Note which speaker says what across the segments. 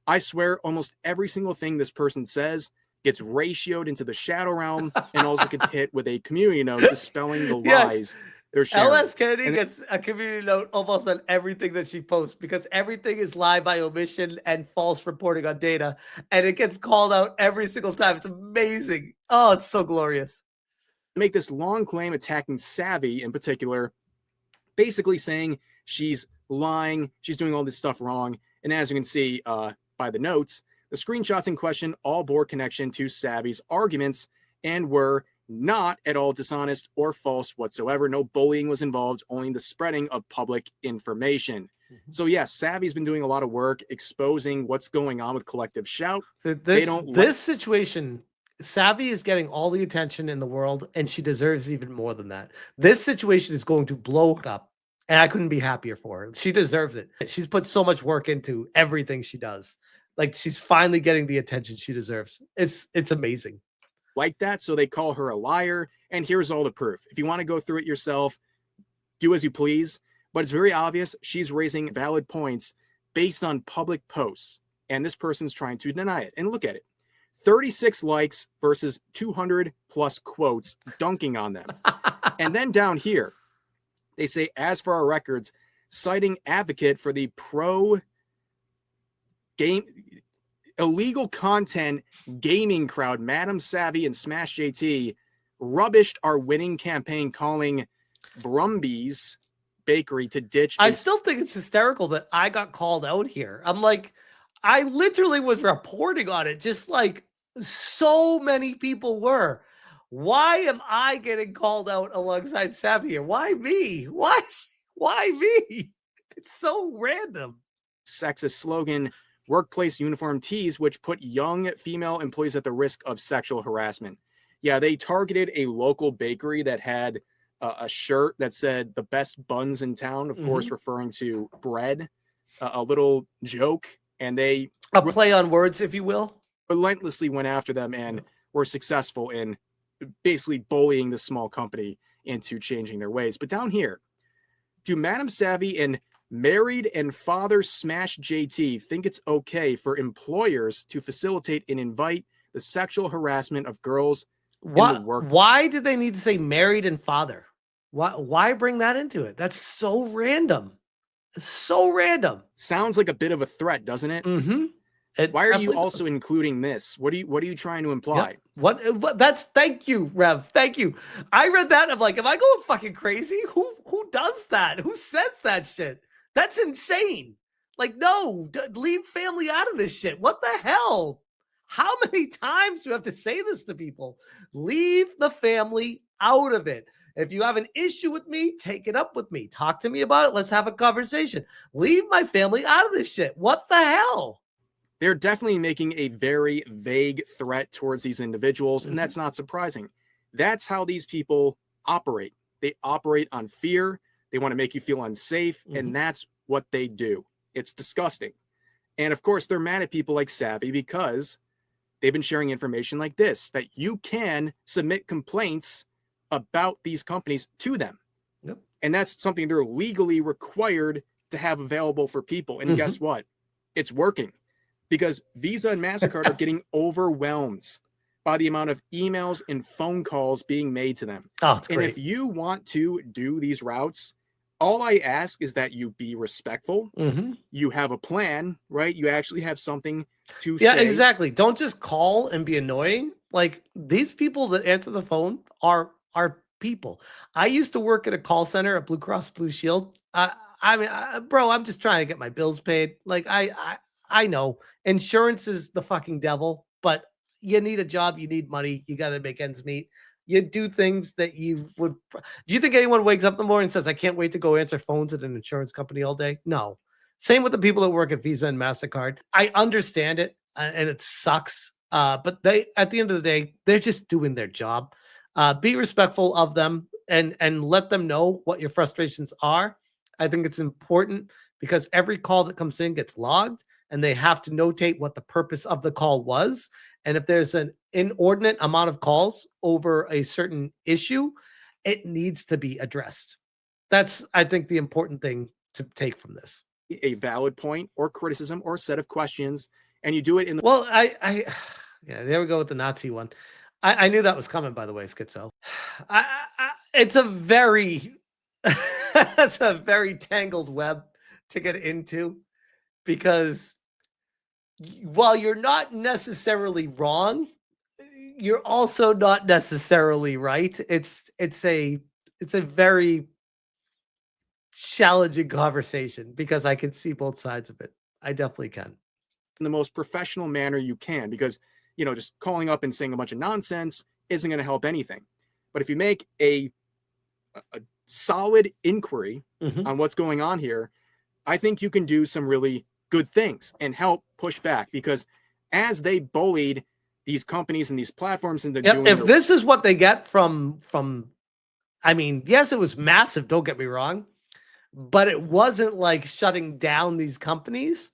Speaker 1: I swear almost every single thing this person says gets ratioed into the shadow realm and also gets hit with a community note dispelling the
Speaker 2: Yes.
Speaker 1: lies they're sharing.
Speaker 2: LS Kennedy
Speaker 1: And
Speaker 2: gets a community note almost on everything that she posts because everything is lie by omission and false reporting on data. And it gets called out every single time. It's amazing. Oh, it's so glorious.
Speaker 1: make this long claim attacking Savvy in particular, basically saying she's lying, she's doing all this stuff wrong. And as you can see by the notes, the screenshots in question all bore connection to Savvy's arguments and were not at all dishonest or false whatsoever. No bullying was involved, only the spreading of public information. So yes, Savvy's been doing a lot of work exposing what's going on with Collective Shout.
Speaker 2: This situation, Savvy is getting all the attention in the world, and she deserves even more than that. This situation is going to blow up, and I couldn't be happier for her. She deserves it. She's put so much work into everything she does. Like, she's finally getting the attention she deserves. It's amazing.
Speaker 1: Like that, so they call her a liar, and here's all the proof. If you want to go through it yourself, do as you please, but it's very obvious she's raising valid points based on public posts, and this person's trying to deny it. And look at it. 36 likes versus 200 plus quotes dunking on them. And then down here, they say, as for our records, citing advocate for the pro game illegal content gaming crowd, Madam Savvy and Smash JT rubbished our winning campaign, calling Grummz Bakery to ditch.
Speaker 2: I still think it's hysterical that I got called out here. I'm like, I literally was reporting on it, just like so many people were. Why am I getting called out alongside Savvy here? Why me? Why me? It's so random.
Speaker 1: Sexist slogan, workplace uniform tees, which put young female employees at the risk of sexual harassment. Yeah, they targeted a local bakery that had a shirt that said the best buns in town, of course, referring to bread, a little joke. And they
Speaker 2: a play on words, if you will,
Speaker 1: relentlessly went after them and were successful in basically bullying the small company into changing their ways. But down here, do Madam Savvy and married and father Smash JT think it's okay for employers to facilitate and invite the sexual harassment of girls in the work?
Speaker 2: Why did they need to say married and father? Why bring that into it? That's so random. It's so random.
Speaker 1: Sounds like a bit of a threat, doesn't it? Why are you also including this? What are you trying to imply?
Speaker 2: Yep. What that's thank you, Rev. Thank you. I read that. I'm like, am I going fucking crazy? Who does that? Who says that shit? That's insane. Like, no, leave family out of this shit. What the hell? How many times do you have to say this to people? Leave the family out of it. If you have an issue with me, take it up with me. Talk to me about it. Let's have a conversation. Leave my family out of this shit. What the hell?
Speaker 1: They're definitely making a very vague threat towards these individuals, and that's not surprising. That's how these people operate. They operate on fear. They want to make you feel unsafe, and that's what they do. It's disgusting. And of course, they're mad at people like Savvy because they've been sharing information like this, that you can submit complaints about these companies to them. And that's something they're legally required to have available for people. And guess what? It's working, because Visa and Mastercard are getting overwhelmed by the amount of emails and phone calls being made to them.
Speaker 2: Oh, it's great.
Speaker 1: And if you want to do these routes, all I ask is that you be respectful. You have a plan, right? You actually have something to say.
Speaker 2: Yeah, exactly. Don't just call and be annoying. Like, these people that answer the phone are people. I used to work at a call center at Blue Cross Blue Shield. Bro, I'm just trying to get my bills paid. Like, I know insurance is the fucking devil, but you need a job, you need money, you got to make ends meet. You do things that you would. Do you think anyone wakes up in the morning and says, I can't wait to go answer phones at an insurance company all day? No. Same with the people that work at Visa and Mastercard. I understand it, and it sucks. But they, at the end of the day, they're just doing their job. Be respectful of them and let them know what your frustrations are. I think it's important because every call that comes in gets logged, and they have to notate what the purpose of the call was. And if there's an inordinate amount of calls over a certain issue, it needs to be addressed. That's, I think, the important thing to take from this.
Speaker 1: A valid point or criticism or set of questions, and you do it in the
Speaker 2: Well, yeah, there we go with the Nazi one. I knew that was coming, by the way, Schizo. It's a very, it's a very tangled web to get into, because while you're not necessarily wrong, you're also not necessarily right. It's a very challenging conversation, because I can see both sides of it. I definitely can.
Speaker 1: in the most professional manner you can, because just calling up and saying a bunch of nonsense isn't going to help anything. But if you make a solid inquiry on what's going on here, I think you can do some really good things and help push back, because as they bullied these companies and these platforms into doing
Speaker 2: if this is what they get from I mean, yes, it was massive, don't get me wrong, but it wasn't like shutting down these companies,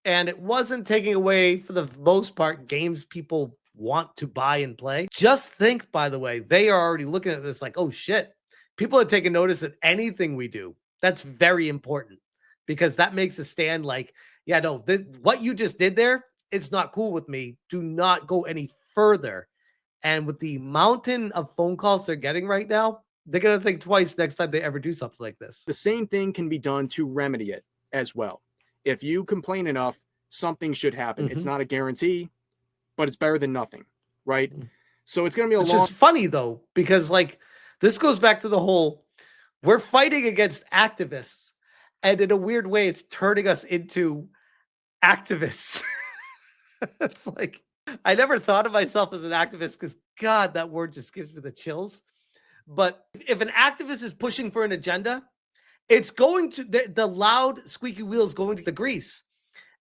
Speaker 2: and it wasn't taking away, for the most part, games people want to buy and play. Just think, by the way, they are already looking at this like, oh shit, people are taking notice that anything we do, that's very important, because that makes a stand like, yeah, no, what you just did there, it's not cool with me. Do not go any further. And with the mountain of phone calls they're getting right now, they're going to think twice next time they ever do something like this.
Speaker 1: The same thing can be done to remedy it as well. If you complain enough, something should happen. It's not a guarantee, but it's better than nothing, right? So it's going to be
Speaker 2: It's just funny, though, because like this goes back to the whole, we're fighting against activists, and in a weird way, it's turning us into activists. It's like, I never thought of myself as an activist, because God, that word just gives me the chills. But if an activist is pushing for an agenda, it's going to, the loud squeaky wheel is going to the grease,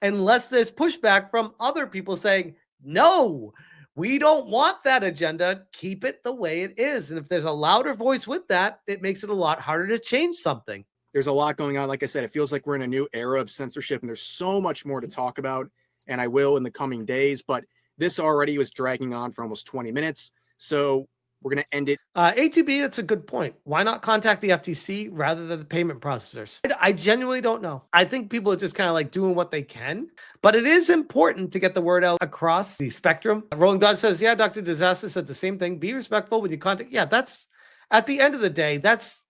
Speaker 2: unless there's pushback from other people saying, no, we don't want that agenda. Keep it the way it is. And if there's a louder voice with that, it makes it a lot harder to change something.
Speaker 1: There's a lot going on. Like I said, it feels like we're in a new era of censorship, and there's so much more to talk about, and I will in the coming days. But this already was dragging on for almost 20 minutes. So we're going to end it.
Speaker 2: A2B, that's a good point. Why not contact the FTC rather than the payment processors? I genuinely don't know. I think people are just kind of like doing what they can, but it is important to get the word out across the spectrum. Rolling Dodge says, yeah, Dr. Disaster said the same thing. Be respectful when you contact. Yeah, that's, at the end of the day, that's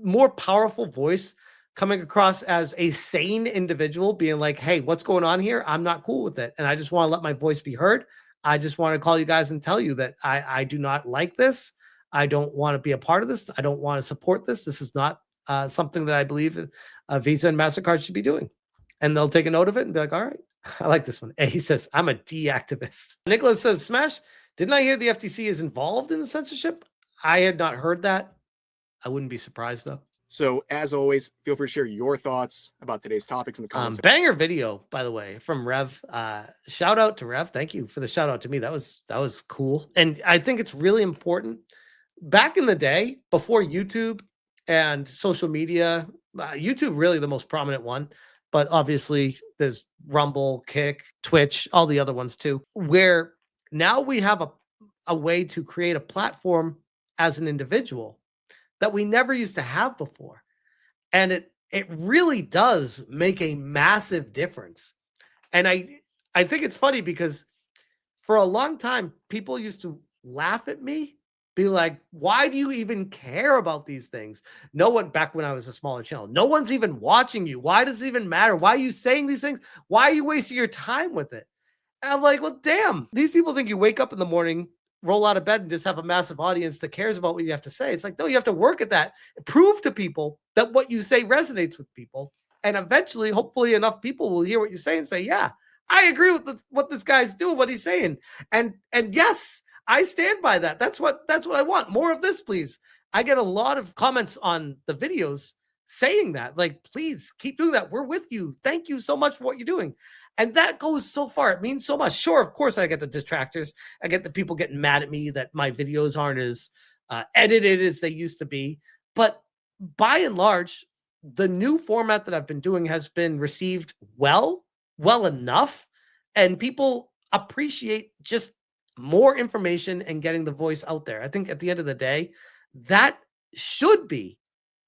Speaker 2: more powerful voice coming across as a sane individual being like, hey, what's going on here? I'm not cool with it. And I just want to let my voice be heard. I just want to call you guys and tell you that I do not like this. I don't want to be a part of this. I don't want to support this. This is not something that I believe Visa and Mastercard should be doing. And they'll take a note of it and be like, all right, I like this one. He says, I'm a deactivist. Nicholas says, Smash, didn't I hear the FTC is involved in the censorship? I had not heard that. I wouldn't be surprised, though.
Speaker 1: So, as always, feel free to share your thoughts about today's topics in the comments.
Speaker 2: Banger video, by the way, from Rev. Shout out to Rev. Thank you for the shout out to me. That was cool. And I think it's really important. Back in the day, before YouTube and social media, YouTube really the most prominent one, but obviously there's Rumble, Kick, Twitch, all the other ones too, where now we have a way to create a platform as an individual that we never used to have before. And it really does make a massive difference. And I think it's funny because for a long time, people used to laugh at me, be like, why do you even care about these things? No one, back when I was a smaller channel, no one's even watching you. Why does it even matter? Why are you saying these things? Why are you wasting your time with it? And I'm like, well, damn, these people think you wake up in the morning, roll out of bed and just have a massive audience that cares about what you have to say. It's like, no, you have to work at that. Prove to people that what you say resonates with people. And eventually, hopefully enough people will hear what you say and say, yeah, I agree with what this guy's doing, what he's saying. And yes, I stand by that. That's what I want. More of this, please. I get a lot of comments on the videos saying that, like, please keep doing that. We're with you. Thank you so much for what you're doing. And that goes so far. It means so much. Sure, of course, I get the detractors. I get the people getting mad at me that my videos aren't as edited as they used to be. But by and large, the new format that I've been doing has been received well enough. And people appreciate just more information and getting the voice out there. I think at the end of the day, that should be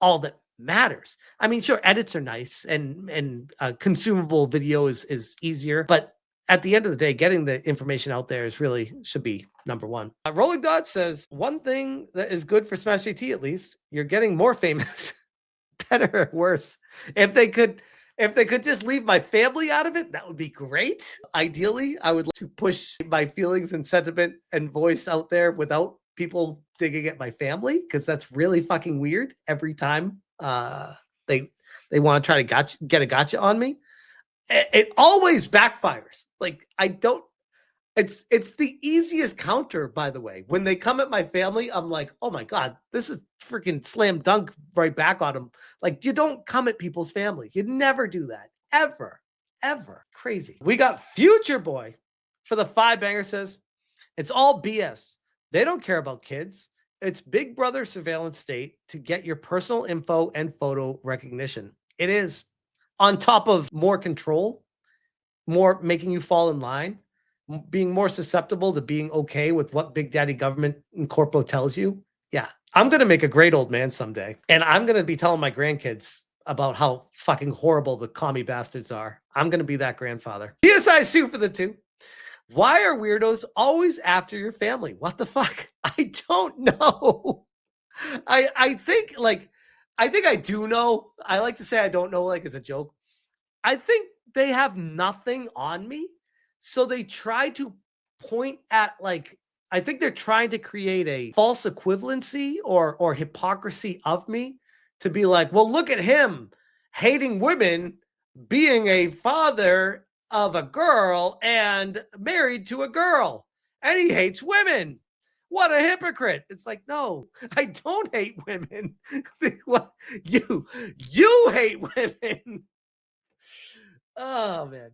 Speaker 2: all that matters. I mean, sure, edits are nice and consumable video is easier, but at the end of the day, getting the information out there is really should be number one. Rolling Dodge says one thing that is good for Smash GT, at least, you're getting more famous. Better or worse. If they could just leave my family out of it, that would be great. Ideally, I would like to push my feelings and sentiment and voice out there without people digging at my family, because that's really fucking weird every time they want to try to get a gotcha on me. It always backfires. Like, I don't. It's the easiest counter, by the way. When they come at my family, I'm like, oh my God, this is freaking slam dunk right back on them. Like, you don't come at people's family. You never do that. Ever. Crazy. We got Future Boy for the 5-banger says, it's all BS. They don't care about kids. It's Big Brother surveillance state to get your personal info and photo recognition. It is. On top of more control, more making you fall in line, being more susceptible to being okay with what Big Daddy government and corpo tells you. Yeah, I'm going to make a great old man someday. And I'm going to be telling my grandkids about how fucking horrible the commie bastards are. I'm going to be that grandfather. DSI Sue for the 2. Why are weirdos always after your family? What the fuck? I don't know. I think I do know. I like to say I don't know, like as a joke. I think they have nothing on me. So they try to point at, like, I think they're trying to create a false equivalency or hypocrisy of me to be like, well, look at him hating women, being a father of a girl and married to a girl, and he hates women. What a hypocrite. It's like, no, I don't hate women. You hate women. Oh, man.